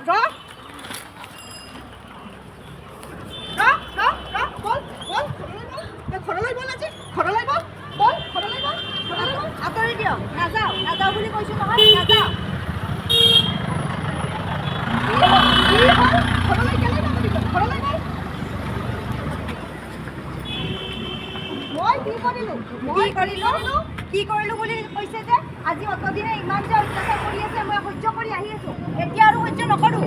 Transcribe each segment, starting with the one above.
ঘৰলৈ বল আজি ঘৰলৈ বল বল ঘৰলৈ বল আঁতৰি দিয়ক নাযাওঁ নাযাওঁ বুলি কৈছোঁ নহয় নাযাওঁ ঘৰলৈ কেলৈ নাযাবি ঘৰলৈ বল মই কি কৰিলোঁ বুলি কৈছে যে আজি অতদিনে ইমান যে অত্যাচাৰ কৰি আছে মই সহ্য কৰি আহি আছোঁ এতিয়া আৰু সহ্য নকৰোঁ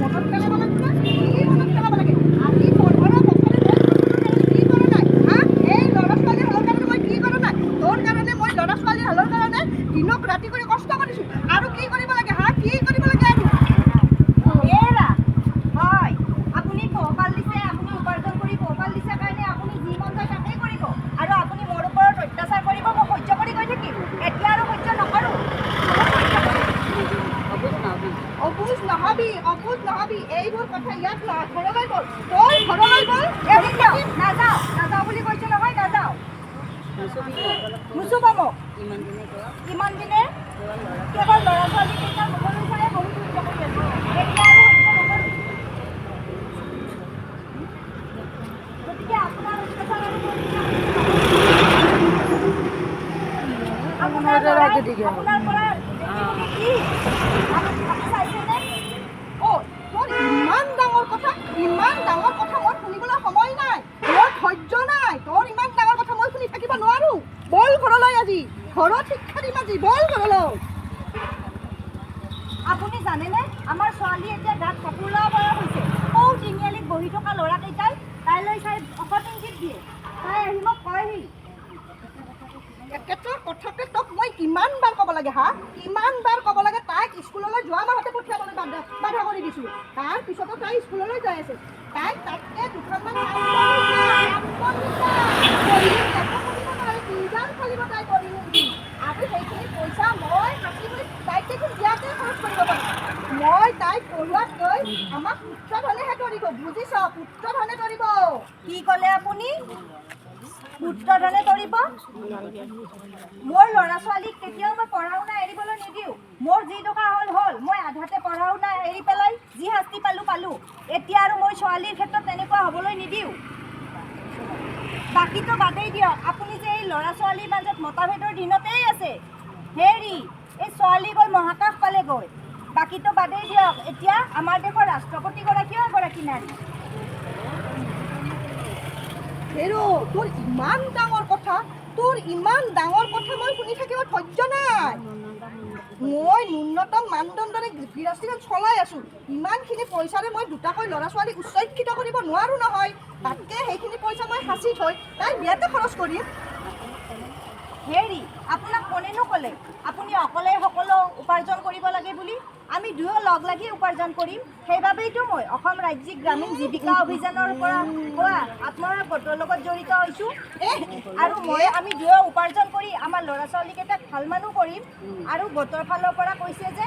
মনত পেলাব লাগিব কি মনত পেলাব লাগে আজি পঢ়াৰ কি কৰা নাই এই ল'ৰা ছোৱালীৰ হালৰ কাৰণে মই কি কৰা নাই তোৰ কাৰণে মই ল'ৰা ছোৱালীৰ হালৰ কাৰণে দিনক ৰাতি কৰি কষ্ট কৰিছোঁ আৰু কি কৰিব লাগে কি কৰিব লাগে আৰু এৰা হয় আপুনি পোহপাল দিছে আপুনি উপাৰ্জন কৰি পোহপাল দিছে কাৰণে আপুনি যি মন যায় তাকেই কৰিব আৰু আপুনি মোৰ ওপৰত অত্যাচাৰ কৰিব মই সহ্য কৰি গৈ থাকিম এতিয়া আৰু সহ্য নকৰোঁ অবুজ নহবি এইবোৰ কথা ইয়াত ঘৰলৈ গ'ল তই ঘৰলৈ গ'ল নাযাওঁ বুলি কৈছোঁ নহয় নাযাওঁ নুচুব মোক ইমান দিনে কেৱল ল'ৰা ছোৱালী কেইটাৰ মুখলৈ চাই বহুত সহ্য কৰি আছোঁ এতিয়া আৰু সহ্য নকৰোঁ গতিকে আপোনাৰ অত্যাচাৰ আৰু আপোনাৰ পৰা কি চাইছেনে তোৰ ইমান ডাঙৰ কথা মই শুনিবলৈ সময় নাই মোৰ ধৈৰ্য নাই তোৰ ইমান ডাঙৰ কথা মই শুনি থাকিব নোৱাৰোঁ বল ঘৰলৈ আজি ঘৰত শিক্ষা দিম আজি বল ঘৰলৈ আপুনি জানেনে আমাৰ ছোৱালী এতিয়া গাত কাপোৰ লোৱা বয়স হৈছে সৌ তিনিআলিত বহি থকা ল'ৰাকেইটাই তাইলৈ চাই অসতিংগীত দিয়ে তাই আহি মোক কয়হি একেটা কথাকে তোক মই কিমান বাৰ ক'ব লাগে কিমান বাৰ ক'ব লাগে তাইক স্কুললৈ যোৱা মাহতে পঠিয়াবলৈ বাধা কৰি দিছোঁ তাৰ পিছতো তাই স্কুললৈ যাই আছে তাইক তাতকৈ দুখনমান ফালিব তাই কৰি নিদি আৰু সেইখিনি পইচা মই সাঁচি কৰি তাইক দেখোন বিয়াতে খৰচ কৰিব পাৰিম মই তাইক পঢ়োৱাতকৈ আমাক পুত্ৰধনেহে কৰিব বুজিছ পুত্ৰধনে কৰিব কি ক'লে আপুনি পুত্ৰধনে কৰিব মোৰ ল'ৰা ছোৱালীক কেতিয়াও মই পঢ়া শুনা এৰিবলৈ নিদিওঁ মোৰ যি টকা হ'ল মই আধাতে পঢ়া শুনা এৰি পেলাই যি শাস্তি পালোঁ এতিয়া আৰু মই ছোৱালীৰ ক্ষেত্ৰত তেনেকুৱা হ'বলৈ নিদিওঁ বাকীটো বাদেই দিয়ক আপুনি যে এই ল'ৰা ছোৱালীৰ মাজত মতভেদৰ দিনতেই আছে হেৰি এই ছোৱালী গৈ মহাকাশ পালেগৈ বাকীটো বাদেই দিয়ক এতিয়া আমাৰ দেশৰ ৰাষ্ট্ৰপতিগৰাকীও এগৰাকী নাৰী হেৰো তোৰ ইমান ডাঙৰ কথা মই শুনি থাকিব ধৈৰ্য নাই মই ন্যূনতম মানদণ্ডৰে গৃহস্থীখন চলাই আছোঁ ইমানখিনি পইচাৰে মই দুটাকৈ ল'ৰা ছোৱালীক উচ্চ শিক্ষিত কৰিব নোৱাৰোঁ নহয় তাতকৈ সেইখিনি পইচা মই সাঁচি থৈ তাই বিয়াতে খৰচ কৰিম হেৰি আপোনাক কোনেনো ক'লে আপুনি অকলে সকলো উপাৰ্জন কৰিব লাগে বুলি আমি দুয়ো লগ লাগি উপাৰ্জন কৰিম সেইবাবেইতো মই অসম ৰাজ্যিক গ্ৰামীণ জীৱিকা অভিযানৰ পৰা হোৱা আত্মসহায়ক গোটৰ লগত জড়িত হৈছোঁ আৰু আমি দুয়ো উপাৰ্জন কৰি আমাৰ ল'ৰা ছোৱালীকেইটাক ভাল মানুহ কৰিম আৰু গোটৰ ফালৰ পৰা কৈছে যে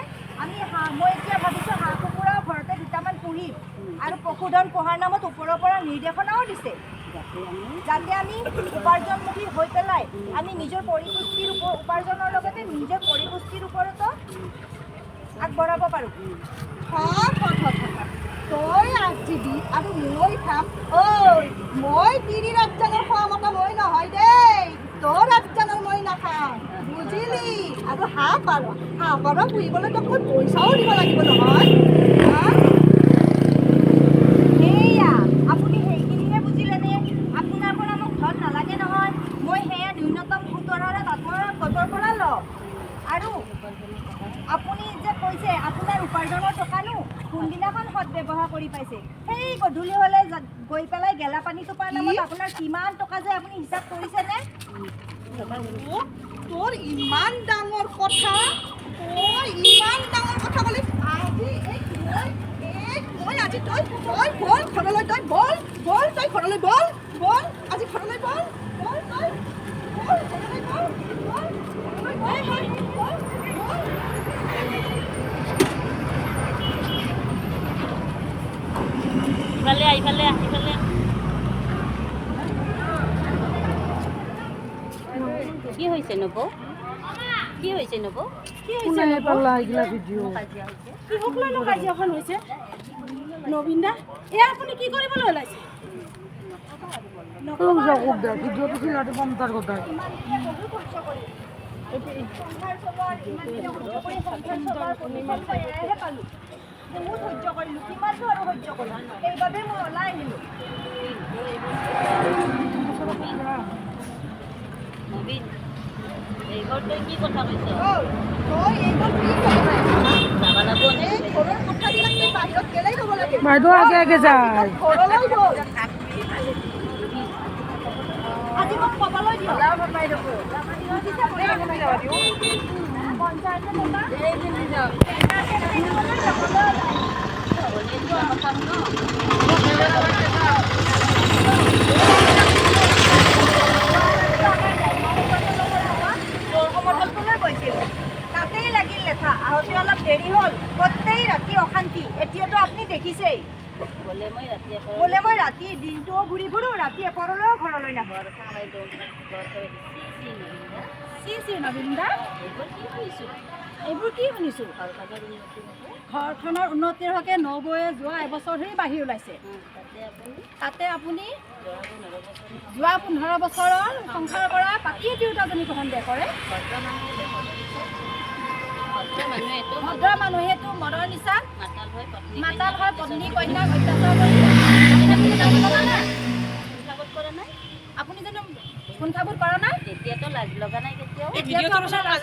মই এতিয়া ভাবিছোঁ হাঁহ কুকুৰা ঘৰতে দুটামান পুহিম আৰু পশুধন পোহাৰ নামত ওপৰৰ পৰা নিৰ্দেশনাও দিছে যাতে আমি উপাৰ্জনমুখী হৈ পেলাই আমি নিজৰ পৰিপুষ্টিৰ উপাৰ্জনৰ লগতে নিজৰ পৰিপুষ্টিৰ ওপৰতো আগবঢ়াব পাৰোঁ তই আজিবি আৰু মই খাম মই তিৰি ৰাজনৰ খোৱা মতা মই নহয় দেই তোৰ ৰাজনৰ মই নাখাম বুজিলি আৰু হাঁহ পাৰ পুহিবলৈ তোক মই পইচাও দিব লাগিব নহয় সেয়া আপুনি সেইখিনিহে বুজিলেনে আপোনাৰ পৰা মোক ধন নালাগে নহয় মই সেয়া ন্যূনতম 17,000 আত্মসহায়ক গোটৰ পৰা লওঁ আৰু আপুনি যে কৈছে আপোনাৰ উপাৰ্জনৰ টকানো কোনদিনাখন সদব্যৱহাৰ কৰি পাইছে সেই গধূলি হ'লে গৈ পেলাই গেলা পানী টোপাৰ নামত আপোনাৰ কিমান টকা যে আপুনি হিচাপ কৰিছেনে তোৰ ইমান ডাঙৰ কথা ক'লে আজি তই বল ঘৰলৈ তই বল তই ঘৰলৈ বল আজি ঘৰলৈ বল তই ঘৰলৈ বল ইফালে কি হৈছে নবৌ কি হৈছে নব? কি হৈছে পাল্লা এইগিলা ভিডিঅ' কাজিয়া হৈছে। কিহক লৈ কাজিয়াখন হৈছে নবীন দা? এয়া আপুনি কি কৰিবলৈ ওলাইছে? ভিডিঅ'টো চিলাটো পন্তাৰ কথা বহুত সহ্য কৰিলোঁ, কিমানটো আৰু সহ্য কৰিম, সেইবাবে মই ওলাই আহিলোঁ। নবীন, এইবাৰ তই কি কথা কৈছ? তই এইবোৰ কি কৰিবা? যাব লাগব নে? এই ঘৰৰ কথাবিলাক তই বাহিৰত গেলেই ক'ব লাগে। বাইদেউ আগে আগে যায় ঘৰলৈ গ'ল। আজি মোক ক'বলৈ দিয়ক। তাতেই লাগিল লেঠা, আহোঁতে অলপ দেৰি হ'ল, গোটেই ৰাতি অশান্তি। এতিয়াতো আপুনি দেখিছেই, বোলে মই ৰাতি দিনটোও ঘূৰি ফুৰোঁ, ৰাতি এপৰলৈও ঘৰলৈ নাহোঁ। চি নবীন দা, এইবোৰ কি শুনিছোঁ? ঘৰখনৰ উন্নতিৰ হকে নবৌয়ে যোৱা এবছৰ ধৰি বাঢ়ি ওলাইছে। তাতে আপুনি যোৱা 15 বছৰৰ সংসাৰ কৰা পাতিয়ে তিৰোতাজনীকো সন্দেহ কৰে। ভদ্ৰ মানুহেতো মদৰ নিচা মাতাল হয়, পত্নী কন্যাক অত্যাচাৰ কৰি আপুনি জানো খুন খাবত কৰা নাই? এতিয়াতো লাজ লগা নাই কেতিয়াও। এতিয়াতো আপোনাৰ লাজ